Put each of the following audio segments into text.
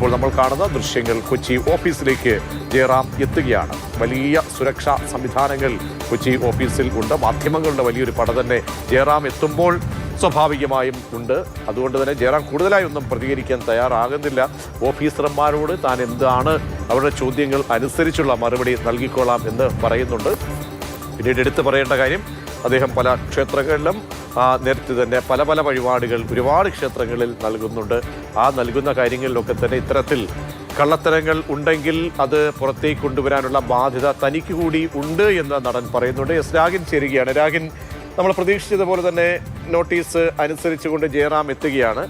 ഇപ്പോൾ നമ്മൾ കാണുന്ന ദൃശ്യങ്ങൾ കൊച്ചി ഓഫീസിലേക്ക് ജയറാം എത്തുകയാണ്. വലിയ സുരക്ഷാ സംവിധാനങ്ങൾ കൊച്ചി ഓഫീസിൽ ഉണ്ട്. മാധ്യമങ്ങളുടെ വലിയൊരു പട തന്നെ ജയറാം എത്തുമ്പോൾ സ്വാഭാവികമായും ഉണ്ട്. അതുകൊണ്ട് തന്നെ ജയറാം കൂടുതലായി ഒന്നും പ്രതികരിക്കാൻ തയ്യാറാകുന്നില്ല. ഓഫീസർമാരോട് താൻ എന്താണ് അവരുടെ ചോദ്യങ്ങൾ അനുസരിച്ചുള്ള മറുപടി നൽകിക്കൊള്ളാം എന്ന് പറയുന്നുണ്ട്. പിന്നീട് എടുത്തു പറയേണ്ട കാര്യം, അദ്ദേഹം പല ക്ഷേത്രങ്ങളിലും നേരത്തെ തന്നെ പല വഴിപാടുകൾ ഒരുപാട് ക്ഷേത്രങ്ങളിൽ നൽകുന്നുണ്ട്. ആ നൽകുന്ന കാര്യങ്ങളിലൊക്കെ തന്നെ ഇത്തരത്തിൽ കള്ളത്തരങ്ങൾ ഉണ്ടെങ്കിൽ അത് പുറത്തേക്ക് കൊണ്ടുവരാനുള്ള ബാധ്യത തനിക്ക് കൂടി ഉണ്ട് എന്ന് നടൻ പറയുന്നുണ്ട്. എസ് രാഗിൻ ചേരുകയാണ്. രാഗിൻ, നമ്മൾ പ്രതീക്ഷിച്ചതുപോലെ തന്നെ നോട്ടീസ് അനുസരിച്ചുകൊണ്ട് ജയറാം എത്തുകയാണ്.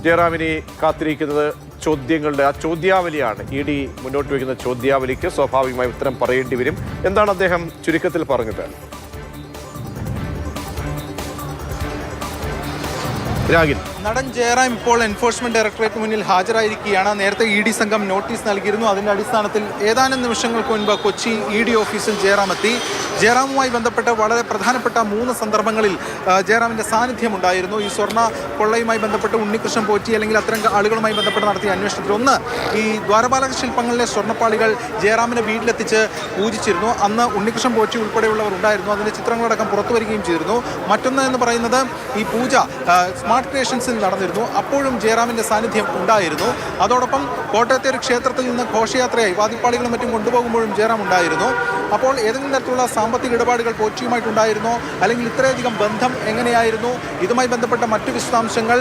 ജയറാമിനെ കാത്തിരിക്കുന്നത് ചോദ്യങ്ങളുടെ ആ ചോദ്യാവലിയാണ്. ED മുന്നോട്ട് വയ്ക്കുന്ന ചോദ്യാവലിക്ക് സ്വാഭാവികമായി ഉത്തരം പറയേണ്ടി വരും. എന്താണ് അദ്ദേഹം ചുരുക്കത്തിൽ പറഞ്ഞത്? രാഗിൻ, നടൻ ജയറാം ഇപ്പോൾ എൻഫോഴ്സ്മെന്റ് ഡയറക്ടറേറ്റ് മുന്നിൽ ഹാജരായിരിക്കുകയാണ്. നേരത്തെ ED സംഘം നോട്ടീസ് നൽകിയിരുന്നു. അതിന്റെ അടിസ്ഥാനത്തിൽ ഏതാനും നിമിഷങ്ങൾക്ക് മുൻപ് കൊച്ചി ED ഓഫീസിൽ ജയറാം എത്തി. ജയറാമുമായി ബന്ധപ്പെട്ട് വളരെ പ്രധാനപ്പെട്ട 3 സന്ദർഭങ്ങളിൽ ജയറാമിന്റെ സാന്നിധ്യം ഉണ്ടായിരുന്നു. ഈ സ്വർണ്ണ കൊള്ളയുമായി ബന്ധപ്പെട്ട് ഉണ്ണികൃഷ്ണൻ പോറ്റി അല്ലെങ്കിൽ അത്തരം ആളുകളുമായി ബന്ധപ്പെട്ട് നടത്തിയ അന്വേഷണത്തിൽ ഒന്ന്, ഈ ദ്വാരപാലക ശില്പങ്ങളിലെ സ്വർണ്ണപ്പാളികൾ ജയറാമിന്റെ വീട്ടിലെത്തിച്ച് പൂജിച്ചിരുന്നു. അന്ന് ഉണ്ണികൃഷ്ണൻ പോറ്റി ഉൾപ്പെടെയുള്ളവർ ഉണ്ടായിരുന്നു. അതിന്റെ ചിത്രങ്ങളടക്കം പുറത്തു വരികയും ചെയ്തിരുന്നു. മറ്റൊന്ന് എന്ന് പറയുന്നത്, ഈ പൂജ സ്മാർട്ട് ക്രിയേഷൻസിൽ നടന്നിരുന്നു. അപ്പോഴും ജയറാമിന്റെ സാന്നിധ്യം ഉണ്ടായിരുന്നു. അതോടൊപ്പം കോട്ടയത്തെ ഒരു ക്ഷേത്രത്തിൽ നിന്ന് ഘോഷയാത്രയായി വാദിപ്പാളികളും മറ്റും കൊണ്ടുപോകുമ്പോഴും ജയറാം ഉണ്ടായിരുന്നു. അപ്പോൾ ഏതെങ്കിലും തരത്തിലുള്ള സാമ്പത്തിക ഇടപാടുകൾ പോറ്റിയുമായിട്ടുണ്ടായിരുന്നോ, അല്ലെങ്കിൽ ഇത്രയധികം ബന്ധം എങ്ങനെയായിരുന്നു, ഇതുമായി ബന്ധപ്പെട്ട മറ്റു വിശദാംശങ്ങൾ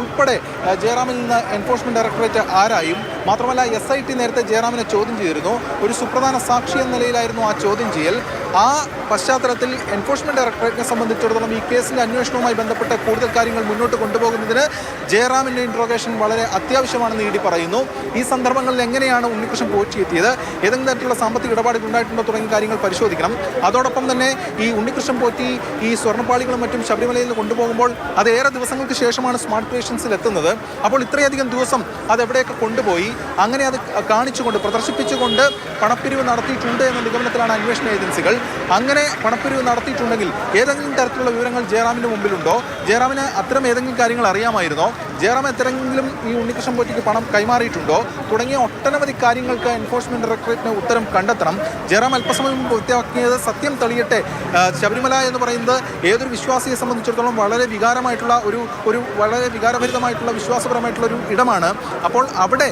ഉൾപ്പെടെ ജയറാമിൽ നിന്ന് എൻഫോഴ്സ്മെന്റ് ഡയറക്ടറേറ്റ് ആരായും. മാത്രമല്ല SIT നേരത്തെ ജയറാമിനെ ചോദ്യം ചെയ്തിരുന്നു. ഒരു സുപ്രധാന സാക്ഷി എന്ന നിലയിലായിരുന്നു ആ ചോദ്യം ചെയ്യൽ. ആ പശ്ചാത്തലത്തിൽ എൻഫോഴ്സ്മെന്റ് ഡയറക്ടറേറ്റിനെ സംബന്ധിച്ചിടത്തോളം ഈ കേസിന്റെ അന്വേഷണവുമായി ബന്ധപ്പെട്ട കൂടുതൽ കാര്യങ്ങൾ മുന്നോട്ട് കൊണ്ടുപോകുന്നതിന് ജയറാമിന്റെ ഇൻട്രോഗേഷൻ വളരെ അത്യാവശ്യമാണെന്ന് ED പറയുന്നു. ഈ സന്ദർഭങ്ങളിൽ എങ്ങനെയാണ് ഉണ്ണികൃഷ്ണൻ പോറ്റി എത്തിയത്, ഏതെങ്കിലും തരത്തിലുള്ള സാമ്പത്തിക ഇടപാടുകൾ ഉണ്ടായിട്ടുണ്ടോ തുടങ്ങിയ കാര്യങ്ങൾ പരിശോധിക്കണം. അതോടൊപ്പം തന്നെ ഈ ഉണ്ണികൃഷ്ണൻ പോറ്റി ഈ സ്വർണ്ണപ്പാളികളും മറ്റും ശബരിമലയിൽ നിന്ന് കൊണ്ടുപോകുമ്പോൾ അത് ഏറെ ദിവസങ്ങൾക്ക് ശേഷമാണ് സ്മാർട്ട് ക്രിയേഷൻസിൽ എത്തുന്നത്. അപ്പോൾ ഇത്രയധികം ദിവസം അതെവിടെയൊക്കെ കൊണ്ടുപോയി, അങ്ങനെ അത് കാണിച്ചുകൊണ്ട് പ്രദർശിപ്പിച്ചുകൊണ്ട് പണപ്പിരിവ് നടത്തിയിട്ടുണ്ട് എന്ന നിഗമനത്തിലാണ് അന്വേഷണ ഏജൻസികൾ. അങ്ങനെ പണപ്പിരിവ് നടത്തിയിട്ടുണ്ടെങ്കിൽ ഏതെങ്കിലും തരത്തിലുള്ള വിവരങ്ങൾ ജയറാമിന്റെ മുമ്പിലുണ്ടോ, ജയറാമിന് അത്തരം ഏതെങ്കിലും കാര്യങ്ങൾ അറിയാമായിരുന്നോ, ജയറാം എത്രയെങ്കിലും ഈ ഉണ്ണികൃഷ്ണൻ പോറ്റിക്ക് പണം കൈമാറിയിട്ടുണ്ടോ തുടങ്ങിയ ഒട്ടനവധി കാര്യങ്ങൾക്ക് എൻഫോഴ്സ്മെന്റ് ഡയറക്ടറേറ്റിന് ഉത്തരം കണ്ടെത്തണം. ജയറാം അല്പസമയം മുമ്പ് വ്യക്തമാക്കിയത് സത്യം തെളിയട്ടെ. ശബരിമല എന്ന് പറയുന്നത് ഏതൊരു വിശ്വാസിയെ സംബന്ധിച്ചിടത്തോളം വളരെ വികാരമായിട്ടുള്ള ഒരു വളരെ വികാരഭരിതമായിട്ടുള്ള വിശ്വാസപരമായിട്ടുള്ള ഒരു ഇടമാണ്. അപ്പോൾ അവിടെ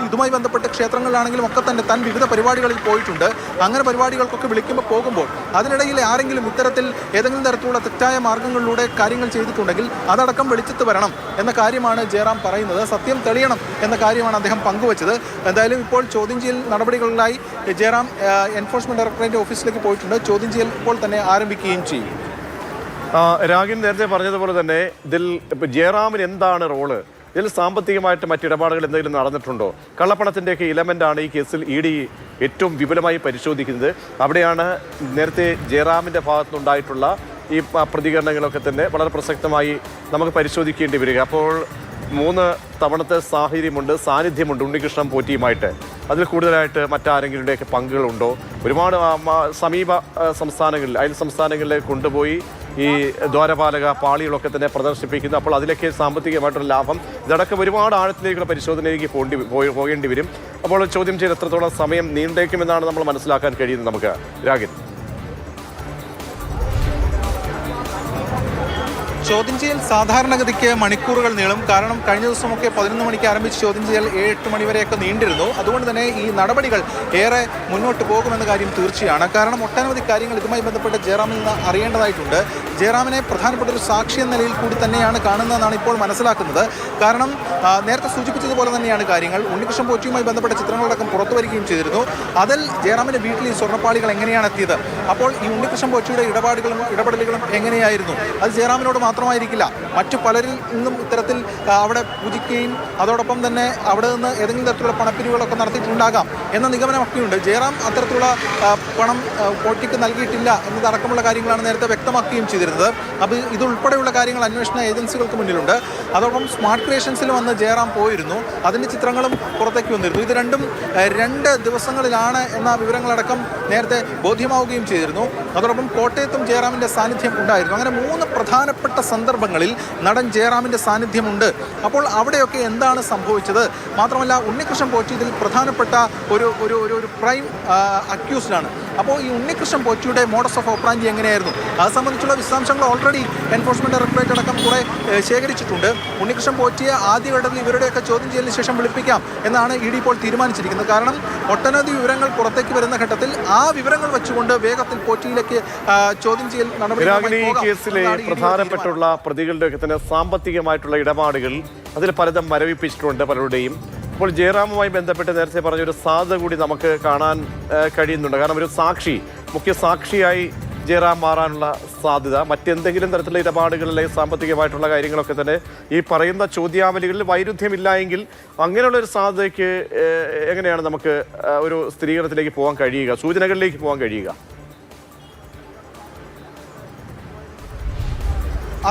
ഇതുമായി ബന്ധപ്പെട്ട ക്ഷേത്രങ്ങളിലാണെങ്കിലും ഒക്കെ തന്നെ താൻ വിവിധ പരിപാടികളിൽ പോയിട്ടുണ്ട്. അങ്ങനെ പരിപാടികൾക്കൊക്കെ വിളിക്കുമ്പോൾ പോകുമ്പോൾ അതിനിടയിൽ ആരെങ്കിലും ഇത്തരത്തിൽ ഏതെങ്കിലും തരത്തിലുള്ള തെറ്റായ മാർഗങ്ങളിലൂടെ കാര്യങ്ങൾ ചെയ്തിട്ടുണ്ടെങ്കിൽ അതടക്കം വെളിച്ചത്ത് വരണം എന്ന കാര്യമാണ് ജയറാം പറയുന്നത്. സത്യം തെളിയണം എന്ന കാര്യമാണ് അദ്ദേഹം പങ്കുവച്ചത്. എന്തായാലും ഇപ്പോൾ ചോദ്യം ചെയ്യൽ നടപടികളിലായി ജയറാം എൻഫോഴ്സ്മെന്റ് ഡയറക്ടറേറ്റ് ഓഫീസിലേക്ക് പോയിട്ടുണ്ട്. ചോദ്യം ചെയ്യൽ ഇപ്പോൾ തന്നെ ആരംഭിക്കുകയും ചെയ്യും. രാഗിൻ നേരത്തെ പറഞ്ഞതുപോലെ തന്നെ ഇതിൽ ജയറാമിന് എന്താണ് റോള്, ഇതിൽ സാമ്പത്തികമായിട്ട് മറ്റിടപാടുകൾ എന്തെങ്കിലും നടന്നിട്ടുണ്ടോ? കള്ളപ്പണത്തിൻ്റെയൊക്കെ ഇലമെൻ്റാണ് ഈ കേസിൽ ED ഏറ്റവും വിപുലമായി പരിശോധിക്കുന്നത്. അവിടെയാണ് നേരത്തെ ജയറാമിൻ്റെ ഭാഗത്തുനിന്നുണ്ടായിട്ടുള്ള ഈ പ്രതികരണങ്ങളൊക്കെ തന്നെ വളരെ പ്രസക്തമായി നമുക്ക് പരിശോധിക്കേണ്ടി വരിക. അപ്പോൾ 3 തവണത്തെ സാന്നിധ്യമുണ്ട് ഉണ്ണികൃഷ്ണൻ പോറ്റിയുമായിട്ട്. അതിൽ കൂടുതലായിട്ട് മറ്റാരെങ്കിലുടെയൊക്കെ പങ്കുകളുണ്ടോ? ഒരുപാട് സമീപ സംസ്ഥാനങ്ങളിൽ, അയൽ സംസ്ഥാനങ്ങളിലേക്ക് കൊണ്ടുപോയി ഈ ദ്വാരപാലക പാളികളൊക്കെ തന്നെ പ്രദർശിപ്പിക്കുന്നു. അപ്പോൾ അതിലൊക്കെ സാമ്പത്തികമായിട്ടുള്ള ലാഭം, ഇതടക്കം ഒരുപാട് ആഴത്തിലേക്കുള്ള പരിശോധനയിലേക്ക് പോകേണ്ടി വരും. അപ്പോൾ ചോദ്യം ചെയ്ത് എത്രത്തോളം സമയം നീണ്ടേക്കുമെന്നാണ് നമ്മൾ മനസ്സിലാക്കാൻ കഴിയുന്നത് നമുക്ക്. രാഗിൻ, ചോദ്യം ചെയ്യൽ സാധാരണഗതിക്ക് മണിക്കൂറുകൾ നീളും. കാരണം കഴിഞ്ഞ ദിവസമൊക്കെ 11 മണിക്ക് ആരംഭിച്ച് ചോദ്യം ചെയ്യൽ 7-8 മണിവരെയൊക്കെ നീണ്ടിരുന്നു. അതുകൊണ്ട് തന്നെ ഈ നടപടികൾ ഏറെ മുന്നോട്ട് പോകുമെന്ന കാര്യം തീർച്ചയാണ്. കാരണം ഒട്ടനവധി കാര്യങ്ങൾ ഇതുമായി ബന്ധപ്പെട്ട് ജയറാമിൽ നിന്ന് അറിയേണ്ടതായിട്ടുണ്ട്. ജയറാമിനെ പ്രധാനപ്പെട്ട ഒരു സാക്ഷി എന്ന നിലയിൽ കൂടി തന്നെയാണ് കാണുന്നതെന്നാണ് ഇപ്പോൾ മനസ്സിലാക്കുന്നത്. കാരണം നേരത്തെ സൂചിപ്പിച്ചതുപോലെ തന്നെയാണ് കാര്യങ്ങൾ. ഉണ്ണികൃഷ്ണൻ പോറ്റിയുമായി ബന്ധപ്പെട്ട ചിത്രങ്ങളടക്കം പുറത്തു വരികയും ചെയ്തിരുന്നു. അതിൽ ജയറാമിൻ്റെ വീട്ടിൽ ഈ സ്വർണ്ണപ്പാളികൾ എങ്ങനെയാണ് എത്തിയത്, അപ്പോൾ ഈ ഉണ്ണികൃഷ്ണൻ പോറ്റിയുടെ ഇടപെടലുകളും എങ്ങനെയായിരുന്നു, അത് ജയറാമിനോട് മാത്രമായിരിക്കില്ല, മറ്റു പലരിൽ നിന്നും ഇത്തരത്തിൽ അവിടെ പൂജിക്കുകയും അതോടൊപ്പം തന്നെ അവിടെ നിന്ന് ഏതെങ്കിലും തരത്തിലുള്ള പണപ്പിരിവുകളൊക്കെ നടത്തിയിട്ടുണ്ടാകാം എന്ന നിഗമനമൊക്കെയുണ്ട്. ജയറാം അത്തരത്തിലുള്ള പണം പോറ്റിക്ക് നൽകിയിട്ടില്ല എന്നതടക്കമുള്ള കാര്യങ്ങളാണ് നേരത്തെ വ്യക്തമാക്കുകയും ചെയ്തിരുന്നത്. വരുന്നത്. അപ്പോൾ ഇതുൾപ്പെടെയുള്ള കാര്യങ്ങൾ അന്വേഷണ ഏജൻസികൾക്ക് മുന്നിലുണ്ട്. അതോടൊപ്പം സ്മാർട്ട് ക്രിയേഷൻസിൽ വന്ന് ജയറാം പോയിരുന്നു, അതിൻ്റെ ചിത്രങ്ങളും പുറത്തേക്ക് വന്നിരുന്നു. ഇത് രണ്ടും 2 ദിവസങ്ങളിലാണ് എന്ന വിവരങ്ങളടക്കം നേരത്തെ ബോധ്യമാവുകയും ചെയ്തിരുന്നു. അതോടൊപ്പം കോട്ടയത്തും ജയറാമിൻ്റെ സാന്നിധ്യം ഉണ്ടായിരുന്നു. അങ്ങനെ 3 പ്രധാനപ്പെട്ട സന്ദർഭങ്ങളിൽ നടൻ ജയറാമിൻ്റെ സാന്നിധ്യമുണ്ട്. അപ്പോൾ അവിടെയൊക്കെ എന്താണ് സംഭവിച്ചത്? മാത്രമല്ല ഉണ്ണികൃഷ്ണൻ പോറ്റി ഇതിൽ പ്രധാനപ്പെട്ട ഒരു പ്രൈം അക്യൂസ്ഡാണ്. അപ്പോൾ ഈ ഉണ്ണികൃഷ്ണൻ പോറ്റിയുടെ മോഡസ് ഓഫ് ഓപ്പറാൻഡി എങ്ങനെയായിരുന്നു, അത് സംബന്ധിച്ചുള്ള വിശദാംശങ്ങൾ ഓൾറെഡി എൻഫോഴ്സ്മെന്റ് ഡയറക്ടറേറ്റ് അടക്കം കുറെ ശേഖരിച്ചിട്ടുണ്ട്. ഉണ്ണികൃഷ്ണൻ പോറ്റിയെ ആദ്യഘട്ടത്തിൽ ഇവരുടെയൊക്കെ ചോദ്യം ചെയ്യലിന് ശേഷം വിളിപ്പിക്കാം എന്നാണ് ഇ ഡി ഇപ്പോൾ തീരുമാനിച്ചിരിക്കുന്നത്. കാരണം ഒട്ടനവധി വിവരങ്ങൾ പുറത്തേക്ക് വരുന്ന ഘട്ടത്തിൽ ആ വിവരങ്ങൾ വെച്ചുകൊണ്ട് വേഗത്തിൽ പോറ്റിയിലേക്ക് ചോദ്യം ചെയ്യൽ നടപടി. കേസിലെ പ്രധാനപ്പെട്ടുള്ള പ്രതികളുടെ തന്നെ സാമ്പത്തികമായിട്ടുള്ള ഇടപാടുകൾ അതിൽ പലതും മരവിപ്പിച്ചിട്ടുണ്ട് പലരുടെയും. അപ്പോൾ ജയറാമുമായി ബന്ധപ്പെട്ട് നേരത്തെ പറഞ്ഞൊരു സാധ്യത കൂടി നമുക്ക് കാണാൻ കഴിയുന്നുണ്ട്. കാരണം ഒരു മുഖ്യ സാക്ഷിയായി ജയറാം മാറാനുള്ള സാധ്യത, മറ്റെന്തെങ്കിലും തരത്തിലുള്ള ഇടപാടുകളിലെ സാമ്പത്തികമായിട്ടുള്ള കാര്യങ്ങളൊക്കെ തന്നെ ഈ പറയുന്ന ചോദ്യാവലികളിൽ വൈരുദ്ധ്യമില്ല എങ്കിൽ അങ്ങനെയുള്ളൊരു സാധ്യതയ്ക്ക് എങ്ങനെയാണ് നമുക്ക് ഒരു സ്ഥിരീകരണത്തിലേക്ക് പോകാൻ കഴിയുക, സൂചനകളിലേക്ക് പോകാൻ കഴിയുക?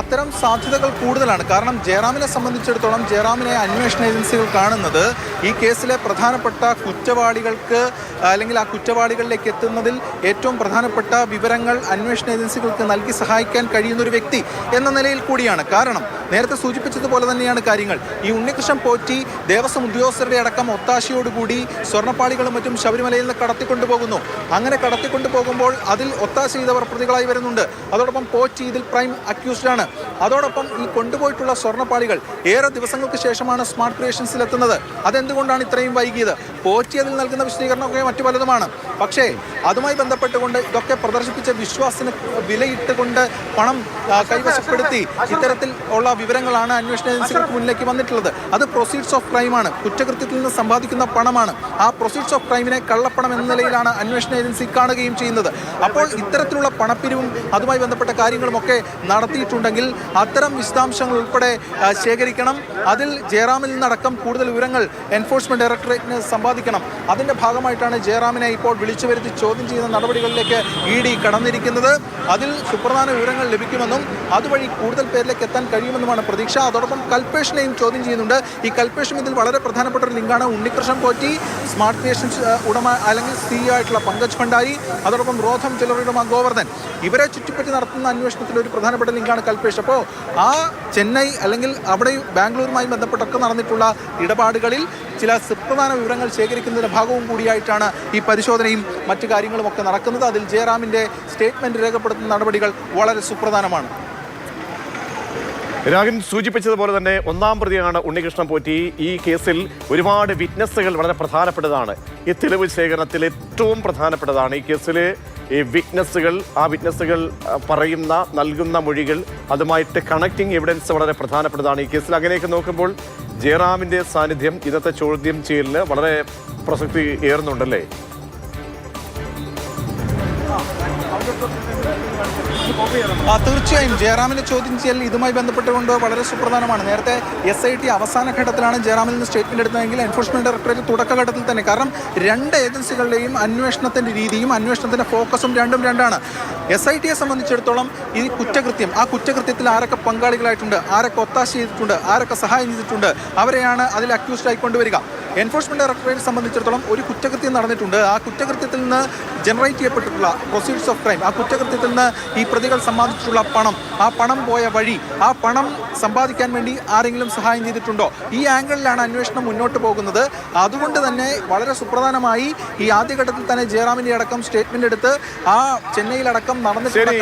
അത്തരം സാധ്യതകൾ കൂടുതലാണ്. കാരണം ജയറാമിനെ സംബന്ധിച്ചിടത്തോളം ജയറാമിനെ അന്വേഷണ ഏജൻസികൾ കാണുന്നത് ഈ കേസിലെ പ്രധാനപ്പെട്ട കുറ്റവാളികൾക്ക് അല്ലെങ്കിൽ ആ കുറ്റവാളികളിലേക്ക് എത്തുന്നതിൽ ഏറ്റവും പ്രധാനപ്പെട്ട വിവരങ്ങൾ അന്വേഷണ ഏജൻസികൾക്ക് നൽകി സഹായിക്കാൻ കഴിയുന്ന ഒരു വ്യക്തി എന്ന നിലയിൽ കൂടിയാണ്. കാരണം നേരത്തെ സൂചിപ്പിച്ചതുപോലെ തന്നെയാണ് കാര്യങ്ങൾ. ഈ ഉണ്ണികൃഷ്ണൻ പോറ്റി ദേവസ്വം ഉദ്യോഗസ്ഥരുടെ അടക്കം ഒത്താശയോടുകൂടി സ്വർണ്ണപ്പാളികളും മറ്റും ശബരിമലയിൽ നിന്ന് കടത്തിക്കൊണ്ടുപോകുന്നു. അങ്ങനെ കടത്തിക്കൊണ്ടുപോകുമ്പോൾ അതിൽ ഒത്താശ ചെയ്തവർ പ്രതികളായി വരുന്നുണ്ട്. അതോടൊപ്പം പോറ്റി ഇതിൽ പ്രൈം അക്യൂസ്ഡ് ആണ്. അതോടൊപ്പം ഈ കൊണ്ടുപോയിട്ടുള്ള സ്വർണ്ണപ്പാളികൾ ഏറെ ദിവസങ്ങൾക്ക് ശേഷമാണ് സ്മാർട്ട് ക്രിയേഷൻസിൽ എത്തുന്നത്. അതെന്തുകൊണ്ടാണ് ഇത്രയും വൈകിയത്? പോറ്റി അതിൽ നൽകുന്ന വിശദീകരണമൊക്കെ മറ്റു പലതുമാണ്. പക്ഷേ അതുമായി ബന്ധപ്പെട്ടുകൊണ്ട് ഇതൊക്കെ പ്രദർശിപ്പിച്ച വിശ്വാസത്തിന് വിലയിട്ടുകൊണ്ട് പണം കൈവശപ്പെടുത്തി ഇത്തരത്തിൽ ഉള്ള വിവരങ്ങളാണ് അന്വേഷണ ഏജൻസികൾക്ക് മുന്നിലേക്ക് വന്നിട്ടുള്ളത്. അത് പ്രൊസീഡ്സ് ഓഫ് ക്രൈമാണ്, കുറ്റകൃത്യത്തിൽ നിന്ന് സമ്പാദിക്കുന്ന പണമാണ്. ആ പ്രൊസീഡ്സ് ഓഫ് ക്രൈമിനെ കള്ളപ്പണം എന്ന നിലയിലാണ് അന്വേഷണ ഏജൻസി കാണുകയും ചെയ്യുന്നത്. അപ്പോൾ ഇത്തരത്തിലുള്ള പണപ്പിരിവും അതുമായി ബന്ധപ്പെട്ട കാര്യങ്ങളുമൊക്കെ നടത്തിയിട്ടുണ്ടെങ്കിൽ അത്തരം വിശദാംശങ്ങൾ ഉൾപ്പെടെ ശേഖരിക്കണം. അതിൽ ജയറാമിൽ നിന്നടക്കം കൂടുതൽ വിവരങ്ങൾ എൻഫോഴ്സ്മെന്റ് ഡയറക്ടറേറ്റിന് സമ്പാദിക്കണം. അതിന്റെ ഭാഗമായിട്ടാണ് ജയറാമിനെ ഇപ്പോൾ വിളിച്ചു വരുത്തി ചോദ്യം ചെയ്യുന്ന നടപടികളിലേക്ക് ഇ ഡി കടന്നിരിക്കുന്നത്. അതിൽ സുപ്രധാന വിവരങ്ങൾ ലഭിക്കുമെന്നും അതുവഴി കൂടുതൽ പേരിലേക്ക് എത്താൻ കഴിയുമെന്നുമാണ് പ്രതീക്ഷ. അതോടൊപ്പം കൽപേഷിനെയും ചോദ്യം ചെയ്യുന്നുണ്ട്. ഈ കൽപേഷും ഇതിൽ വളരെ പ്രധാനപ്പെട്ട ഒരു ലിങ്കാണ്. ഉണ്ണികൃഷ്ണൻ പോറ്റി, സ്മാർട്ട് ക്രിയേഷൻസ് ഉടമ അല്ലെങ്കിൽ CEO ആയിട്ടുള്ള പങ്കജ് ഭണ്ഡാരി, അതോടൊപ്പം റോഥം ജ്വല്ലറി ഉടമ ഗോവർദ്ധൻ, ഇവരെ ചുറ്റിപ്പറ്റി നടത്തുന്ന അന്വേഷണത്തിൽ ഒരു പ്രധാനപ്പെട്ട ലിങ്കാണ് കൽപേഷ്. അപ്പോൾ ആ ചെന്നൈ അല്ലെങ്കിൽ അവിടെ ബാംഗ്ലൂരുമായി ബന്ധപ്പെട്ടൊക്കെ നടന്നിട്ടുള്ള ഇടപാടുകളിൽ ചില സുപ്രധാന വിവരങ്ങൾ ശേഖരിക്കുന്നതിൻ്റെ ഭാഗവും കൂടിയായിട്ടാണ് ഈ പരിശോധനയും മറ്റു കാര്യങ്ങളുമൊക്കെ നടക്കുന്നത്. അതിൽ ജയറാമിൻ്റെ സ്റ്റേറ്റ്മെൻറ്റ് രേഖപ്പെടുത്തുന്ന നടപടികൾ വളരെ സുപ്രധാനമാണ്. രാഗൻ സൂചിപ്പിച്ചതുപോലെ തന്നെ ഒന്നാം പ്രതിയാണ് ഉണ്ണികൃഷ്ണൻ പോറ്റി. ഈ കേസിൽ ഒരുപാട് വിറ്റ്നസ്സുകൾ വളരെ പ്രധാനപ്പെട്ടതാണ്. ഈ തെളിവ് ശേഖരണത്തിൽ ഏറ്റവും പ്രധാനപ്പെട്ടതാണ് ഈ കേസിലെ ഈ വിറ്റ്നസ്സുകൾ. ആ വിറ്റ്നസ്സുകൾ പറയുന്ന നൽകുന്ന മൊഴികൾ, അതുമായിട്ട് കണക്റ്റിംഗ് എവിഡൻസ് വളരെ പ്രധാനപ്പെട്ടതാണ് ഈ കേസിൽ. അങ്ങനെയൊക്കെ നോക്കുമ്പോൾ ജയറാമിൻ്റെ സാന്നിധ്യം ഇന്നത്തെ ചോദ്യം ചെയ്യലിന് വളരെ പ്രസക്തി ഏറുന്നുണ്ടല്ലേ? തീർച്ചയായും ജയറാമിന്റെ ചോദ്യം ചെയ്യൽ ഇതുമായി ബന്ധപ്പെട്ടുകൊണ്ട് വളരെ സുപ്രധാനമാണ്. നേരത്തെ SIT അവസാന ഘട്ടത്തിലാണ് ജയറാമിൽ നിന്ന് സ്റ്റേറ്റ്മെന്റ് എടുത്തതെങ്കിൽ എൻഫോഴ്സ്മെന്റ് ഡയറക്ടറേറ്റ് തുടക്കഘട്ടത്തിൽ തന്നെ. കാരണം 2 ഏജൻസികളുടെയും അന്വേഷണത്തിന്റെ രീതിയും അന്വേഷണത്തിന്റെ ഫോക്കസും രണ്ടാണ്. SITയെ സംബന്ധിച്ചിടത്തോളം ഈ കുറ്റകൃത്യം, ആ കുറ്റകൃത്യത്തിൽ ആരൊക്കെ പങ്കാളികളായിട്ടുണ്ട്, ആരൊക്കെ ഒത്താശ ചെയ്തിട്ടുണ്ട്, ആരൊക്കെ സഹായം ചെയ്തിട്ടുണ്ട്, അവരെയാണ് അതിൽ അക്യൂസ്ഡ് ആയി കൊണ്ടുവരിക. എൻഫോഴ്സ്മെന്റ് ഡയറക്ടറേറ്റ് സംബന്ധിച്ചിടത്തോളം ഒരു കുറ്റകൃത്യം നടന്നിട്ടുണ്ട്. ആ കുറ്റകൃത്യത്തിൽ നിന്ന് ജനറേറ്റ് ചെയ്യപ്പെട്ടിട്ടുള്ള പ്രൊസീഡ്സ് ഓഫ് ക്രൈം, ആ കുറ്റകൃത്യത്തിൽ നിന്ന് ഈ പ്രതികൾ സമ്പാദിച്ചിട്ടുള്ള പണം, ആ പണം പോയ വഴി, ആ പണം സമ്പാദിക്കാൻ വേണ്ടി ആരെങ്കിലും സഹായം ചെയ്തിട്ടുണ്ടോ, ഈ ആംഗിളിലാണ് അന്വേഷണം മുന്നോട്ട് പോകുന്നത്. അതുകൊണ്ട് തന്നെ വളരെ സുപ്രധാനമായി ഈ ആദ്യഘട്ടത്തിൽ തന്നെ ജയറാമിൻ്റെ അടക്കം സ്റ്റേറ്റ്മെന്റ് എടുത്ത് ആ ചെന്നൈയിലടക്കം നടന്നിട്ടുള്ള